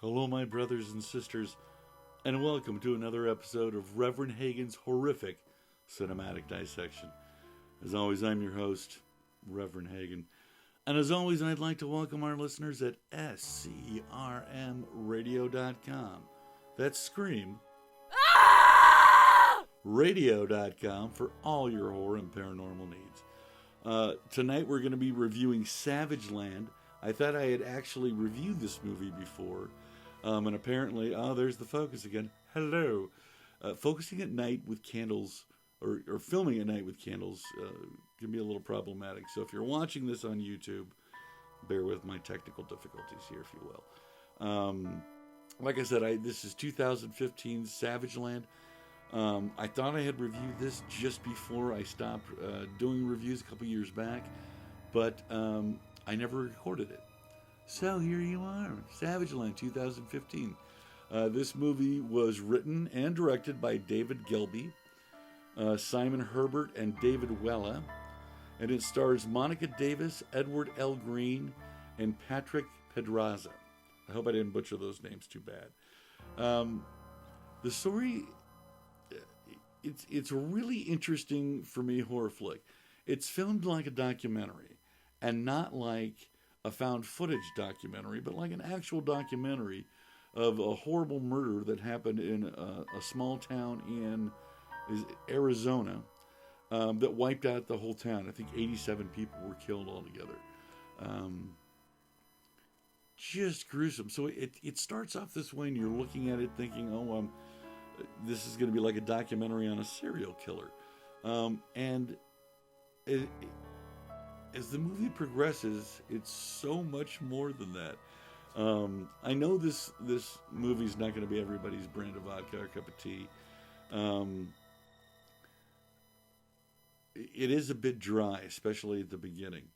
Hello, my brothers and sisters, and welcome to another episode of Reverend Hagen's horrific cinematic dissection. As always, I'm your host, Reverend Hagen. And as always, I'd like to welcome our listeners at SCRMradio.com. That's Scream. Radio.com for all your horror and paranormal needs. Tonight we're going to be reviewing Savageland. I thought I had actually reviewed this movie before. And apparently, there's the focus again. Hello. Focusing at night with candles, or filming at night with candles, can be a little problematic. So if you're watching this on YouTube, bear with my technical difficulties here, if you will. Like I said, this is 2015 Savageland. I thought I had reviewed this just before I stopped doing reviews a couple years back, but I never recorded it. So here you are, Savageland 2015. This movie was written and directed by David Gelby, Simon Herbert, and David Wella, and it stars Monica Davis, Edward L. Green, and Patrick Pedraza. I hope I didn't butcher those names too bad. The story, it's a really interesting, for me, horror flick. It's filmed like a documentary, and not like a found footage documentary, but like an actual documentary of a horrible murder that happened in a small town in Arizona that wiped out the whole town. I think 87 people were killed altogether. Just gruesome. So it starts off this way, and you're looking at it thinking, this is going to be like a documentary on a serial killer. As the movie progresses, it's so much more than that. I know this movie's not going to be everybody's brand of vodka or cup of tea. It is a bit dry, especially at the beginning.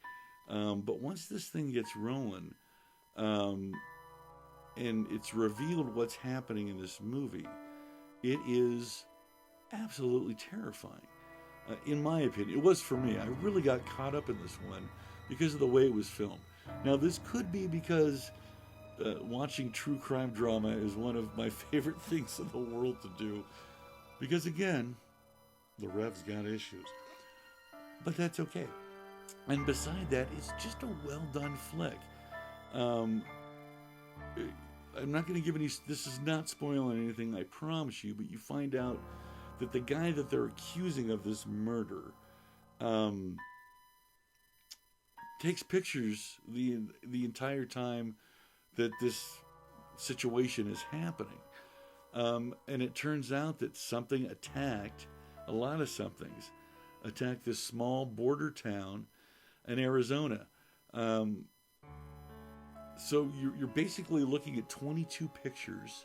But once this thing gets rolling, and it's revealed what's happening in this movie, it is absolutely terrifying. In my opinion, it was for me. I really got caught up in this one because of the way it was filmed. Now, this could be because watching true crime drama is one of my favorite things in the world to do. Because, again, the Rev's got issues. But that's okay. And beside that, it's just a well-done flick. I'm not going to give any... This is not spoiling anything, I promise you, but you find out that the guy that they're accusing of this murder takes pictures the entire time that this situation is happening. And it turns out that something attacked, a lot of somethings, attacked this small border town in Arizona. So you're basically looking at 22 pictures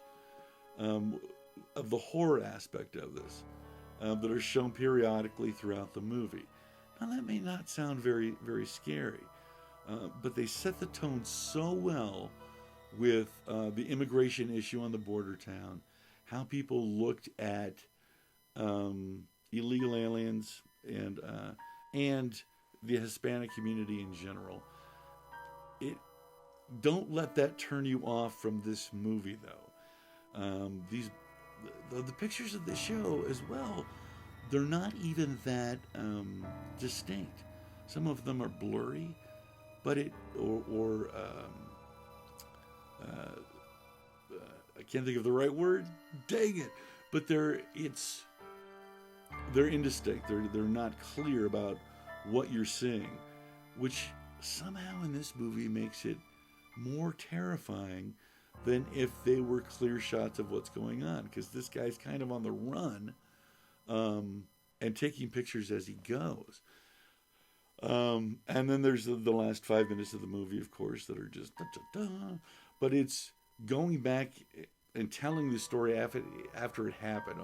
of the horror aspect of this that are shown periodically throughout the movie. Now, that may not sound very, very scary, but they set the tone so well with the immigration issue on the border town, how people looked at illegal aliens and the Hispanic community in general. Don't let that turn you off from this movie, though. The pictures of the show as well, they're not even that distinct. Some of them are blurry, but I can't think of the right word. Dang it! But they're indistinct. They're not clear about what you're seeing, which somehow in this movie makes it more terrifying than if they were clear shots of what's going on, because this guy's kind of on the run and taking pictures as he goes. And then there's the last 5 minutes of the movie, of course, that are just da-da-da. But it's going back and telling the story after it happened.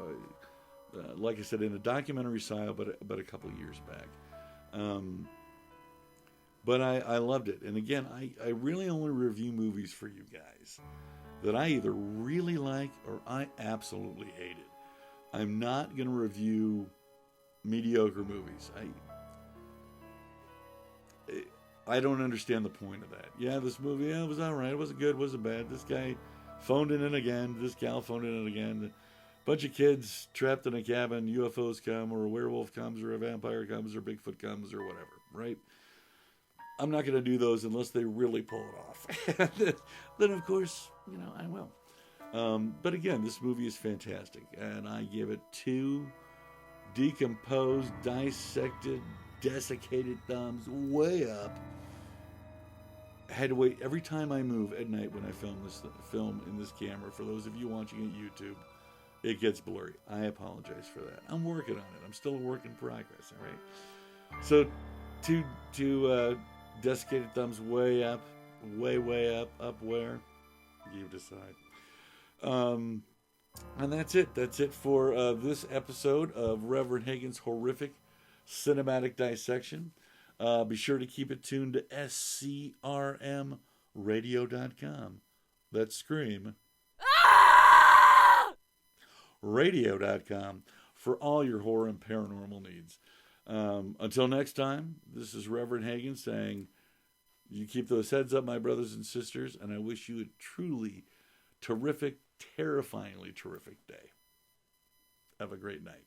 Like I said, in a documentary style, but a couple of years back. But I loved it. And again, I really only review movies for you guys that I either really like or I absolutely hate it. I'm not going to review mediocre movies. I don't understand the point of that. Yeah, this movie, it was all right. It wasn't good. It wasn't bad. This guy phoned it in again. This gal phoned it in again. Bunch of kids trapped in a cabin. UFOs come, or a werewolf comes, or a vampire comes, or Bigfoot comes, or whatever, right? I'm not going to do those unless they really pull it off. Then, of course, I will. But again, this movie is fantastic, and I give it 2 decomposed, dissected, desiccated thumbs way up. I had to wait every time I move at night when I film in this camera. For those of you watching at YouTube, it gets blurry. I apologize for that. I'm working on it. I'm still a work in progress, all right? So, 2 desiccated thumbs way up, way up where? You decide. And that's it. That's it for this episode of Reverend Hagen's horrific cinematic dissection. Be sure to keep it tuned to SCRMradio.com. That's Scream. Radio.com for all your horror and paranormal needs. Until next time, this is Reverend Hagen saying, you keep those heads up, my brothers and sisters, and I wish you a truly terrific, terrifyingly terrific day. Have a great night.